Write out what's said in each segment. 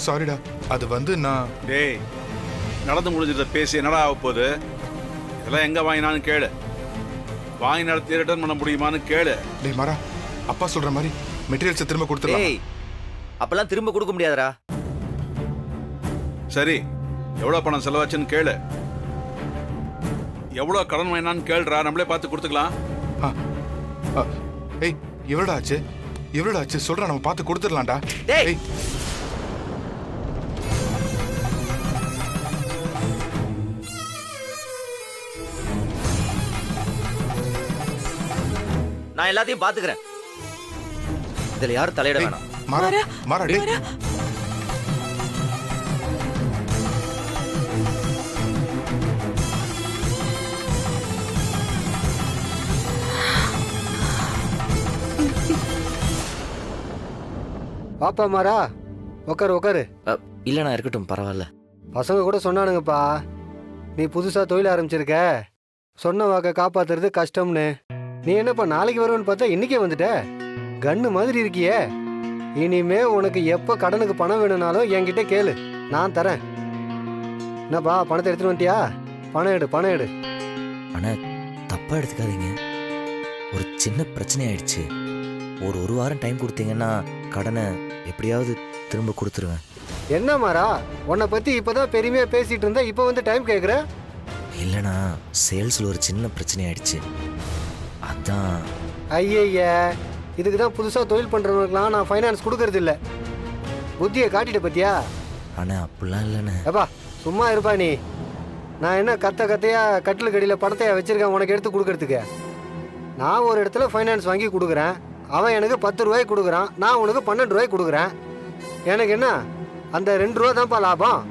சாரிடா. அது வந்து நான் டேய், நடந்து முடிஞ்சதை பேசி என்னடா ஆக போகுது? இதெல்லாம் எங்க வாங்கினான்னு கேளு. வாங்கி நடத்தி ரிட்டர்ன் பண்ண முடியுமான்னு கேளு. டேய் மாறா, அப்பா சொல்ற மாதிரி மெட்டீரியல்ஸை திரும்ப கொடுத்துடலாம். ஏய், அப்பெல்லாம் திரும்ப கொடுக்க முடியாதுடா. சரி, எவ்வளவு பணம் செலவாச்சுன்னு கேளு. எவ்வளவு கடன் வாங்கினான்னு கேளுடா, நம்மளே பார்த்து கொடுத்துக்கலாம். ஏய், எவ்வளோடா ஆச்சு? எவ்வளோடா ஆச்சு சொல்றா, நம்ம பார்த்து கொடுத்துடலாம்டா. டேய், ஏய், நான் எல்லாத்தையும் பாத்துக்கிறேன். இதுல யாரும் தலையிட ஏய், வேணாம். மாறா மாறா டேய். பாப்பா மாறா, உக்காரு உக்காரு. இல்லண்ணா, இருக்கட்டும், பரவாயில்ல. பசங்க கூட சொன்னானுங்கப்பா, நீ புதுசா தொழில் ஆரம்பிச்சிருக்க, சொன்ன வாக்க காப்பாத்துறது கஷ்டம்னு. நீ என்னப்பா நாளைக்கு வருவேன்னு பார்த்தா இன்னைக்கே வந்துட்ட. கன்னு மாதிரி இருக்கியே. இனிமே உனக்கு எப்ப கடனுக்கு பணம் வேணும்னாலும் என்கிட்ட கேளு, நான் தரேன். என்னப்பா, பணத்தை எடுத்துட்டு வந்துட்டியா? பணம் எடு, பணம் எடு. ஆனா தப்பா எடுத்துக்காதீங்க, ஒரு சின்ன பிரச்சனை ஆயிடுச்சு. ஒரு வாரம் டைம் கொடுத்தீங்கன்னா கடனை எப்படியாவது திரும்ப கொடுத்துருவேன். என்ன மாறா, உன்னை பத்தி இப்பதான் பெருமையா பேசிட்டு இருந்தா இப்ப வந்து டைம் கேக்குற? இல்லைண்ணா, சேல்ஸில் ஒரு சின்ன பிரச்சனை ஆயிடுச்சு, அதான். ஐய, இதுக்கு தான் புதுசா தொழில் பண்றவங்களுக்குலாம் நான் ஃபைனான்ஸ் கொடுக்கறது இல்ல. புத்தியை காட்டிட்ட பத்தியா? ஆனால் அப்படிலாம் இல்லைண்ணே. ஏப்பா சும்மா இருப்பா நீ. நான் என்ன கத்தையா கட்டில் கடியில் பணத்தையா வச்சிருக்கேன் உனக்கு எடுத்து கொடுக்கறதுக்கு? நான் ஒரு இடத்துல ஃபைனான்ஸ் வாங்கி கொடுக்குறேன், அவன் எனக்கு 10 ரூபாய்க்கு கொடுக்குறான், நான் உனக்கு 12 ரூபாய்க்கு கொடுக்குறேன். எனக்கு என்ன, அந்த 2 ரூபா தான்ப்பா லாபம்.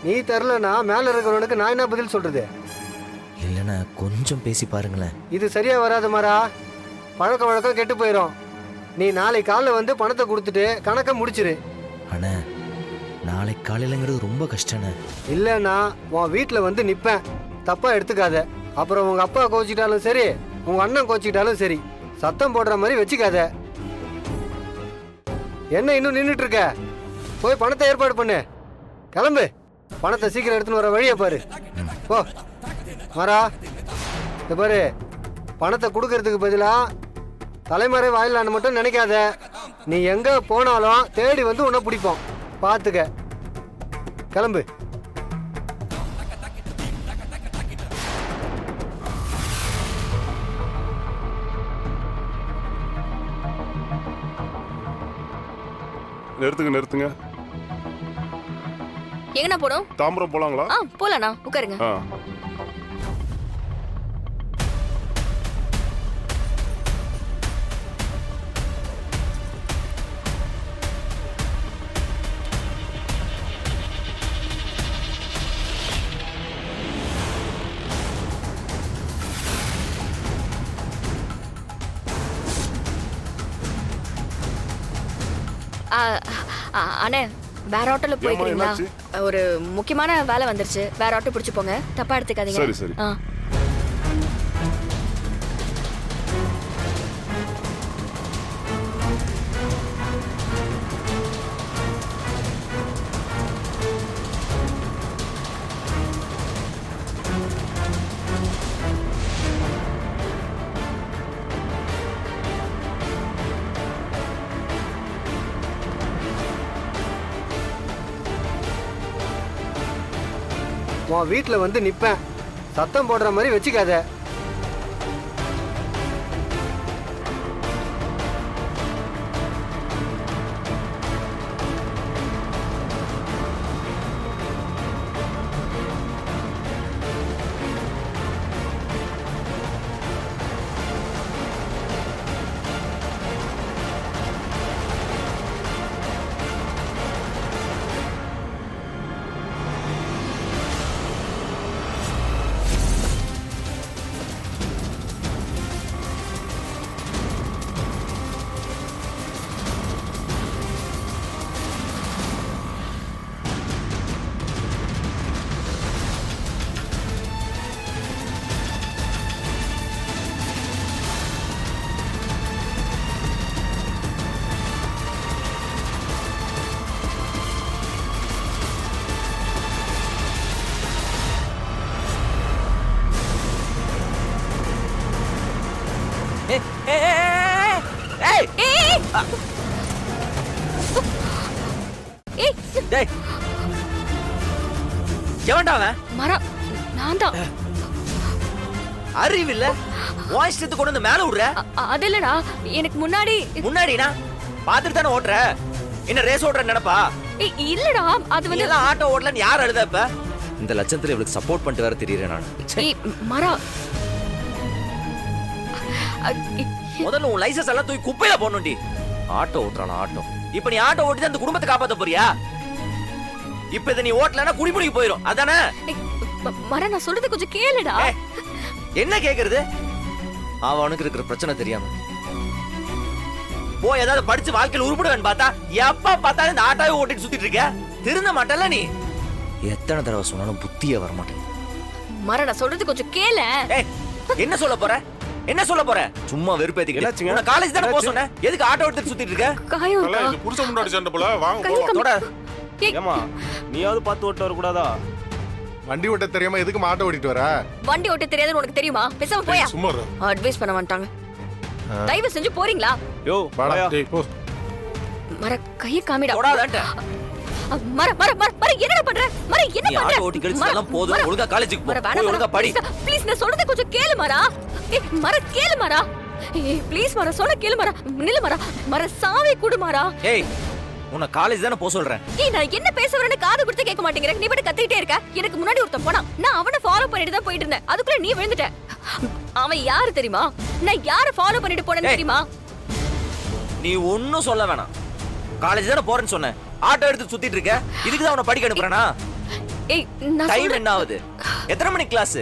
நீ தரலன்னா மேலே இருக்கிறவனுக்கு நான் என்ன பதில் சொல்றது? இல்லைண்ணா, கொஞ்சம் பேசி பாருங்களேன். இது சரியா வராது மாறா, பழக்க வழக்கம் கெட்டு போயிடும். நீ நாளை காலைல வந்து பணத்தை கொடுத்துட்டு கணக்கை முடிச்சிரு. அண்ணா, நாளைக்கு காலையிலங்கிறது ரொம்ப கஷ்டண்ணே. இல்லைன்னா உன் வீட்டில் வந்து நிற்பேன், தப்பா எடுத்துக்காத. அப்புறம் உங்க அப்பா கோச்சிக்கிட்டாலும் சரி, உங்க அண்ணன் கோச்சிக்கிட்டாலும் சரி, சத்தம் போடுற மாதிரி வச்சுக்காத. என்ன இன்னும் நின்றுட்டு இருக்க? போய் பணத்தை ஏற்பாடு பண்ணு, கிளம்பு. பணத்தை சீக்கிரம் எடுத்துன்னு வர வழியை பாரு. போ மாறா. இந்த பாரு, பணத்தை கொடுக்கறதுக்கு பதிலா தலைமறை வாயிலான்னு மட்டும் நினைக்காத. நீ எங்க போனாலும் தேடி வந்து உன்னை பிடிப்போம், பார்த்துக்க. கிளம்பு. நிறுத்துங்க. எங்கண்ணா போடும்? தாம்பரம் போலாங்களா? போலாண்ணா, உட்காருங்க. அண்ணே, வேற ஆட்டோல போய்க்கிறீங்களா? ஒரு முக்கியமான வேலை வந்துருச்சு, வேற ஆட்டோ பிடிச்சு போங்க, தப்பா எடுத்துக்காதீங்க. சரி சரி. உன் வீட்டில் வந்து நிற்பேன், சத்தம் போடுற மாதிரி வச்சுக்காத. ஏய் டேய் எவன்டா அவன்? மரா நான் தான். அறிவில்ல வாய்ஸ் எடுத்து கொண்டு வந்து மேல விடுற. அது இல்லடா, எனக்கு முன்னாடினா பாத்துட்டு தானே ஓட்டுற. என்ன ரேஸ் ஓட்டுற நினைப்பா? இல்லடா, அது வந்து எல்லாம் ஆட்டோ ஓட்டலன்னு யார் அழுத இப்ப? இந்த லட்சத்துல இவளுக்கு சப்போர்ட் பண்ணிட்டு வேற தெரியறேன் நான். ஏய் மரா, முதல்ல உன் லைசன்ஸ் எல்லாம் தூக்கி குப்பையில போடணும்டி. Auto ஓட்டுறானா auto? இப்ப நீ ஆட்டோ ஓட்டி தான் அந்த குடும்பத்தை காப்பாத்த போறியா? இப்ப இதை நீ ஓட்டலன்னா குடிமுடிக்கு போயிரும் அதானே? மரா நான் சொல்றது கொஞ்சம் கேளுடா. என்ன கேக்குறது? அவனுக்கு இருக்கிற பிரச்சனை தெரியாம போய் ஏதாவது படிச்சு வாழ்க்கையில் உருப்பிடுவேன்னு பார்த்தா எப்ப பார்த்தாலும் இந்த ஆட்டோவை ஓட்டிட்டு சுத்திட்டு இருக்க. திருந்த மாட்டல நீ? எத்தனை தடவை சொன்னாலும் புத்தியே வர மாட்டேன். மரா நான் சொல்றது கொஞ்சம் கேளு. என்ன சொல்ல போற? என்ன சொல்ல போற? சும்மா வெறுப்பேத்திக்கிட்டு. நான் காலேஜ் தானே போக சொன்னேன். எதுக்கு ஆட்டோ எடுத்து சுத்திட்டு இருக்க? காயம் தல, இது புருஷன் முன்னாடி சண்டை போல. வாங்க காயம் போலாம். தொட. ஏமா நீயாவது பார்த்து ஓட்ட வரக்கூடாதா? வண்டி ஓட்ட தெரியாம எதுக்கு ஆட்டோ ஓட்டிட்டு வர? வண்டி ஓட்ட தெரியாதுன்னு உனக்கு தெரியுமா? பேசாம போயா. சும்மா இரு. அட்வைஸ் பண்ண மாட்டாங்க. தயவு செஞ்சு போறீங்களா? யோ வாடா வாயா. டேய் போ. மர கைய காமிடா. தொடாதன்ட்ட. மர மர மர மர என்னடா பண்ற? மர என்ன நீ பண்ற? ஆட்டோ ஓட்டி கழிச்சதெல்லாம் போதும். ஒழுங்கா காலேஜுக்கு போ. போய் ஒழுங்கா படி. ப்ளீஸ் நான் சொல்றத கொஞ்சம் கேளு மரா. ஏய் மர கேளு மரா. ஏய் ப்ளீஸ் மர சொல்ல கேளு மரா. நில்லு மரா. மர சாவி குடு மரா. ஏய் உன்னை காலேஜ் தானே போக சொல்றேன். ஏய் நான் என்ன பேச வரேன்னு காது கொடுத்து கேட்க மாட்டேங்கிற. நீ பாட்டு கத்திட்டே இருக்க. எனக்கு முன்னாடி ஒருத்தன் போனா. நான் அவனை ஃபாலோ பண்ணிட்டு தான் போயிட்டு இருந்தேன். அதுக்குள்ள நீ விழுந்துட்ட. அவன் யாரு தெரியுமா? நான் யாரை ஃபாலோ பண்ணிட்டு போனேன்னு தெரியுமா? நீ ஒன்னும் சொல்ல வேணாம். காலேஜ் தானே போறேன்னு சொன்னேன். ஆட்டோ எடுத்து சுத்திட்டு இருக்க. இதுக்கு தான் அவனை படிக்க அனுப்புறேனா? ஏய் நான் டைம் என்ன ஆகுது? எத்தனை மணி கிளாஸ்?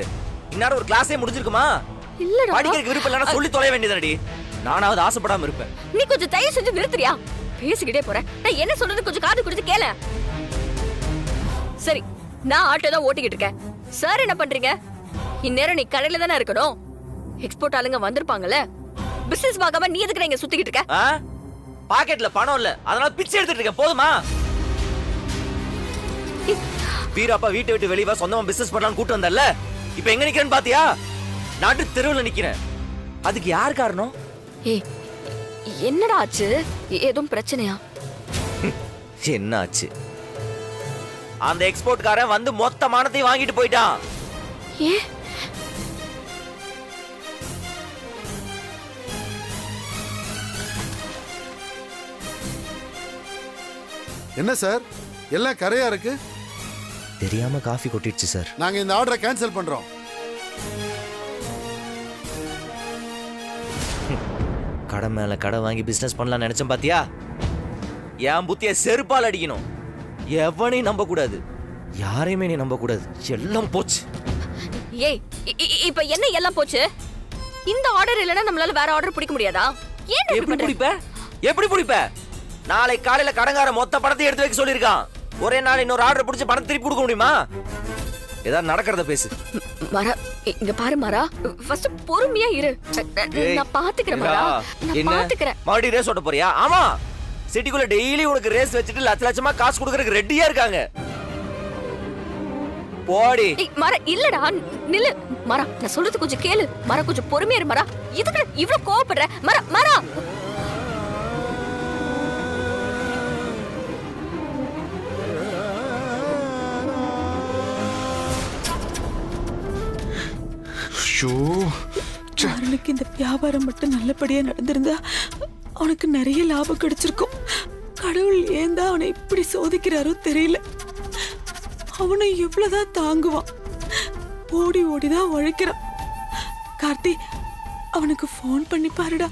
இன்னாரும் ஒரு கிளாஸே முடிஞ்சிருக்குமா? இல்லடா. படிக்கிறதுக்கு விருப்பம் இல்லைன்னா சொல்லி தொலை வேண்டியதானடி. நானாவது ஆசைப்படாம இருப்பேன். நீ கொஞ்சம் தயவு செஞ்சு நிறுத்துறியா? பேசிக்கிட்டே போறேன். நான் என்ன சொல்றது கொஞ்சம் காது கொடுத்து கேள. சரி, நான் ஆட்டோ தான் ஓட்டிக்கிட்டு இருக்கேன். சார் என்ன பண்றீங்க? இந்நேரம் நீ கடையில தானே இருக்கணும். எக்ஸ்போர்ட் ஆளுங்க வந்திருப்பாங்கல்ல. பிசினஸ் பார்க்காம நீ எதுக்கு இங்க சுத்திக்கிட்டு இருக்க? பாக்கெட்ல பணம் இல்ல, அதனால பிச்சை எடுத்துட்டு இருக்கேன். போதுமா? வீராப்பா வீட்டை விட்டு வெளியே சொந்தமா பிசினஸ் பண்ணலாம்னு கூட்டு வந்தல்ல. இப்ப எங்க நிக்கிறேன்னு பாத்தியா? நாட்டு தெருவுல நிக்கிறேன். அதுக்கு யார் காரணம்? ஏய் என்னடா ஆச்சு? ஏதும் பிரச்சனையா? என்ன ஆச்சு? அந்த எக்ஸ்போர்ட் காரன் வந்து மொத்த மானத்தையும் வாங்கிட்டு போயிட்டான். ஏ என்ன சார் எல்லாம் கரையா இருக்கு? தெரியாம காஃபி கொட்டிடுச்சு சார். நாங்க இந்த ஆர்டரை கேன்சல் பண்றோம். கடை மேல கடை வாங்கி பிசினஸ் பண்ணலாம் நினைச்சேன் பாத்தியா? என் புத்திய செருப்பால் அடிக்கணும். எவனையும் நம்ப கூடாது, யாரையுமே நீ நம்ப கூடாது. எல்லாம் போச்சு. ஏய் இப்ப என்ன எல்லாம் போச்சு? இந்த ஆர்டர் இல்லனா நம்மளால வேற ஆர்டர் பிடிக்க முடியாதா? ஏன் எப்படி பிடிப்ப? எப்படி பிடிப்ப? நாளை காலையில கடங்கார மொத்த பணத்தை எடுத்து வைக்க சொல்லிருக்கான். ஒரே நாள் இன்னொரு ஆர்டர் பிடிச்சு பணத்தை திருப்பி கொடுக்க முடியுமா? ஏதாவது நடக்கிறத பேசு. மரா இங்க பாரு மரா, ஃபர்ஸ்ட் பொறுமையா இரு. நான் பாத்துக்கிறேன் மரா, நான் பாத்துக்கிறேன். மறுபடியும் ரேஸ் ஓட்ட போறியா? ஆமா, சிட்டிக்குள்ள டெய்லி உனக்கு ரேஸ் வச்சுட்டு லட்ச லட்சமா காசு கொடுக்கறதுக்கு ரெடியா இருக்காங்க. போடி. மரா இல்லடா, நில்லு மரா. நான் சொல்றது கொஞ்சம் கேளு மரா. கொஞ்சம் பொறுமையா இரு மரா. இதுக்கு இவ்ளோ கோவப்படுற? மரா மரா அவனுக்கு இந்த வியாபாரம் மட்டும் நல்லபடியா நடந்திருந்தா அவனுக்கு நிறைய லாபம் கிடைச்சிருக்கும். கடவுள் ஏன் தான் அவனை இப்படி சோதிக்கிறாரோ தெரியல. அவனை எவ்வளவுதான் தாங்குவான்? ஓடி ஓடிதான் உழைக்கிறான். கார்த்தி, அவனுக்கு போன் பண்ணி பாருடா.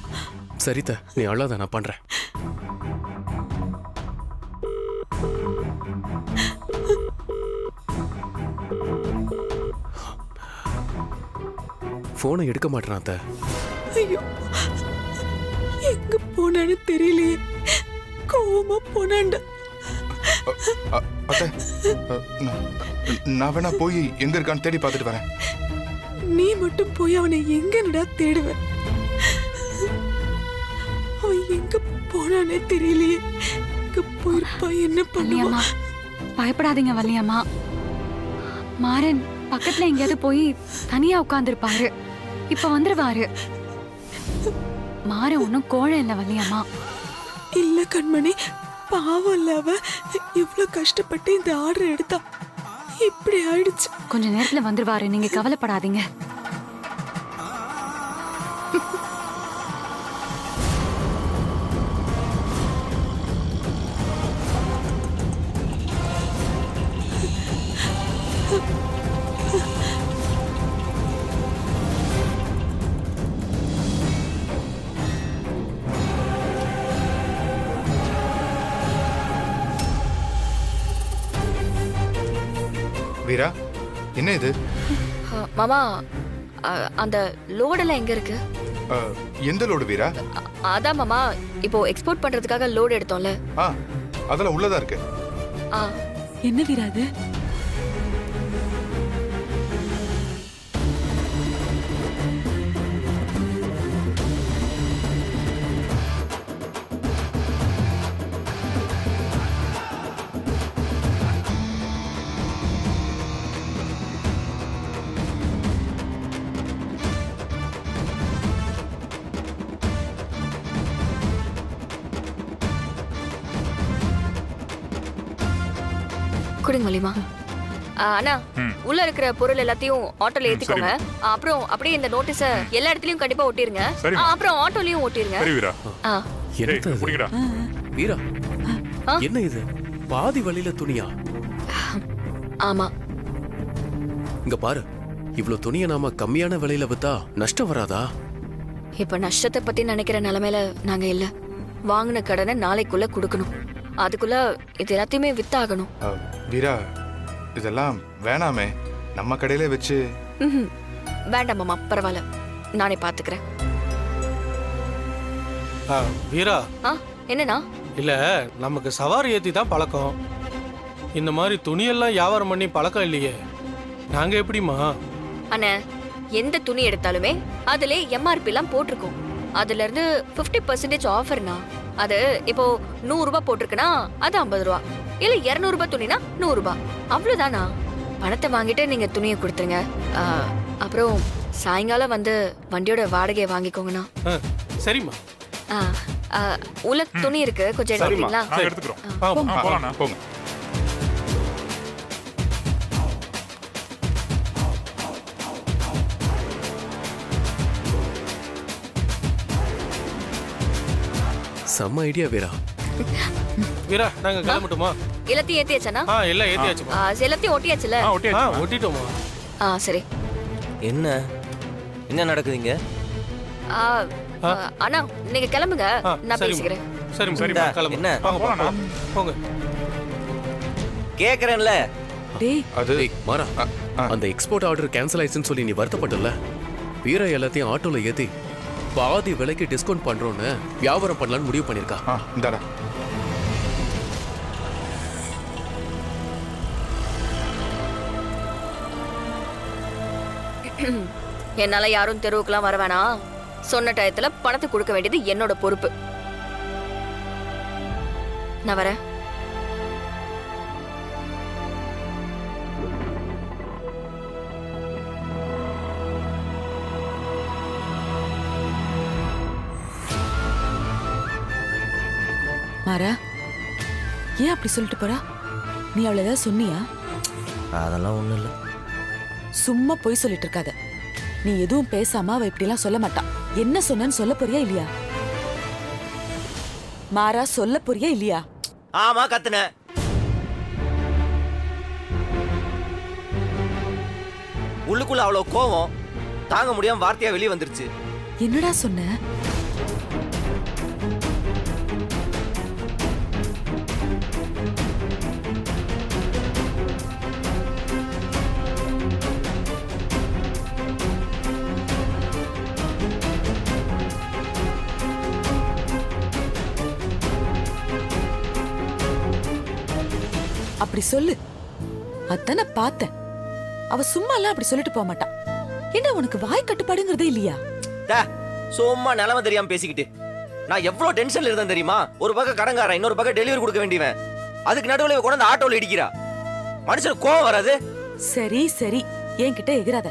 சரிதா, நீ அவ்வளோதான், நான் பண்றேன். போனை எடுக்க மாட்டேன் அத்தை. ஐயோ, எங்க போனான்னு தெரியலையே. கோவமா போனான்டா. அத்தை, நான் வேணா போய் எங்க இருக்கான்னு தேடி பார்த்துட்டு வரேன். நீ மட்டும் போய் அவனை எங்கடா தேடுவ? அவன் எங்க போனானே தெரியலையே. எங்க போயிருப்பா, என்ன பண்ணுவா? பயப்படாதீங்க வள்ளியம்மா. மாறன் பக்கத்துல எங்கேயாவது போய் தனியா உட்கார்ந்துருப்பாரு. இப்ப வந்துருவாரு. மாறன் ஒன்னும் கோழை இல்ல வள்ளியம்மா. இல்ல கண்மணி, பாவம் இல்ல அவ. இவ்வளவு கஷ்டப்பட்டு இந்த ஆர்டர் எடுத்தா, இப்படி ஆயிடுச்சு. கொஞ்ச நேரத்துல வந்துருவாரு, நீங்க கவலைப்படாதீங்க. வீரா, என்ன இது? மாமா, அந்த லோடெல்லாம் எங்க இருக்கு? எந்த லோடு வீரா? அதான் மாமா, இப்போ எக்ஸ்போர்ட் பண்றதுக்காக லோடு எடுத்தோம்ல. அதெல்லாம் உள்ளதா இருக்கு. என்ன வீரா அது? குடுங்க மலிமா. அண்ணா, உள்ள இருக்கிற பொருள் எல்லாத்தையும் ஆட்டோல ஏத்திக்கோங்க. அப்புறம் அப்படியே இந்த நோட்டீஸ எல்லா இடத்துலயும் கண்டிப்பா ஒட்டிருங்க. அப்புறம் ஆட்டோலயும் ஒட்டிருங்க. வீரா, என்ன இது? பாதி வழியில துணியா? ஆமா. இங்க பாரு, இவ்ளோ துணியை நாம கம்மியான விலையில வித்தா நஷ்டம் வராதா? இப்ப நஷ்டத்தை பத்தி நினைக்கிற நிலைமையில நாங்க இல்ல. வாங்கின கடனை நாளைக்குள்ள கொடுக்கணும். அதுக்குள்ள இது எல்லாத்தையுமே வித்தாகணும். வீரா, இதெல்லாம் வேணாமே, நம்ம கடையில வச்சு. வேண்டாம் மாமா, பரவாயில்ல, நானே பாத்துக்கிறேன். வீரா, என்னன்னா? இல்ல, நமக்கு சவாரி ஏத்தி தான் பழக்கம். இந்த மாதிரி துணியெல்லாம் வியாபாரம் பண்ணி பழக்கம் இல்லையே. நாங்க எப்படிமா? அண்ணே, எந்த துணி எடுத்தாலுமே அதுல எம்ஆர்பி எல்லாம் போட்டிருக்கோம். அதுல இருந்து 50% ஆஃபர்னா, அது இப்போ 100 ரூபாய் போட்டிருக்குன்னா அது 50 ரூபா, இல்ல 200 ரூபாய் துணினா 100 ரூபாய், அவ்வளவுதானா? பணத்தை வாங்கிட்டு நீங்க துணியை கொடுத்துருங்க. அப்புறம் சாயங்காலம் வந்து வண்டியோட வாடகையை வாங்கிக்கோங்கண்ணா. சரிம்மா. உள்ள துணி இருக்கு, கொஞ்சம் எடுத்துக்கிறீங்களா? போங்க. செம்ம ஐடியா வீரா. வீரா, நாங்க கிளம்பட்டுமா? எல்லாத்தையும் ஏத்தியாச்சா? எல்லாம் ஏத்தியாச்சுமா. எல்லாத்தையும் ஒட்டியாச்சுல? ஒட்டிட்டோமா. சரி. என்ன என்ன நடக்குதுங்க? அண்ணா, நீங்க கிளம்புங்க, நான் பேசிக்கிறேன். சரிம்மா, கிளம்பு. என்ன போங்க. கேக்குறேன்ல. அது மாறா, அந்த எக்ஸ்போர்ட் ஆர்டர் கேன்சல் ஆயிடுச்சுன்னு சொல்லி நீ வருத்தப்பட்டல. வீரா எல்லாத்தையும் ஆட்டோல ஏத்தி பாதி விலைக்கு டிஸ்கவுண்ட் பண்றோம்னு வியாபாரம் பண்ணலாம்னு முடிவு பண்ணிருக்கா. இந்தாடா. என்னால யாரும் தெருவுக்குலாம் வர வேணாம். சொன்ன டயத்துல பணத்தை கொடுக்க வேண்டியது என்னோட பொறுப்பு. நான் வரேன். மாறா, ஏன் அப்படி சொல்லிட்டு போறா? நீ அவளை ஏதாவது சொன்னியா? அதெல்லாம் ஒண்ணும் இல்ல. சும்மா போய் சொல்லிட்டு இருக்காத. நீ எதுவும் பேசாம அவ இப்படி எல்லாம் சொல்ல மாட்டான். என்ன சொன்னன்னு சொல்ல போறியா இல்லையா? மாறா, சொல்ல போறியா இல்லையா? ஆமா, கத்துன. உள்ளுக்குள்ள அவ்வளவு கோவம் தாங்க முடியாம வார்த்தையா வெளியே வந்துருச்சு. என்னடா சொன்ன? அப்படி சொல்லு. அதான பார்த்தேன். அவ சும்மா எல்லாம் அப்படி சொல்லிட்டு போக மாட்டான். என்ன உனக்கு வாய் கட்டுப்பாடுங்கிறதே இல்லையா? சும்மா நிலைமை தெரியாம பேசிக்கிட்டு. நான் எவ்வளவு டென்ஷன்ல இருந்தேன் தெரியுமா? ஒரு பக்கம் கடங்காரன், இன்னொரு பக்கம் டெலிவரி கொடுக்க வேண்டியவன். அதுக்கு நடுவுல கொண்டு வந்து ஆட்டோல இடிக்கிறா. மனுஷனுக்கு கோவம் வராது? சரி சரி, என்கிட்ட எகிராத.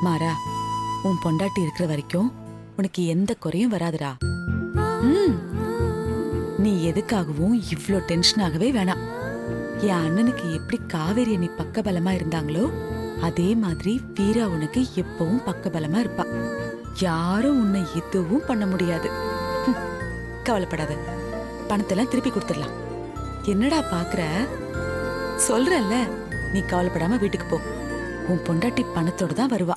மாறா, உன் பொண்டாட்டி இருக்கிற வரைக்கும் உனக்கு எந்த குறையும் வராதுடா. ம். நீ எதுக்காகவும் இவ்ளோ டென்ஷன் ஆகவே வேணாம். என் அண்ணனுக்கு எப்படி காவேரி நீ பக்கபலமா இருந்தாங்களோ அதே மாதிரி வீரா உனக்கு எப்பவும் பக்கபலமா இருப்பா. யாரும் உன்னை எதுவும் பண்ண முடியாது. கவலைப்படாத, பணத்தெல்லாம் திருப்பி கொடுத்துடலாம். என்னடா பாக்குற? சொல்றல்ல, நீ கவலைப்படாம வீட்டுக்கு போ. உன் பொண்டாட்டி பணத்தோட தான் வருவா.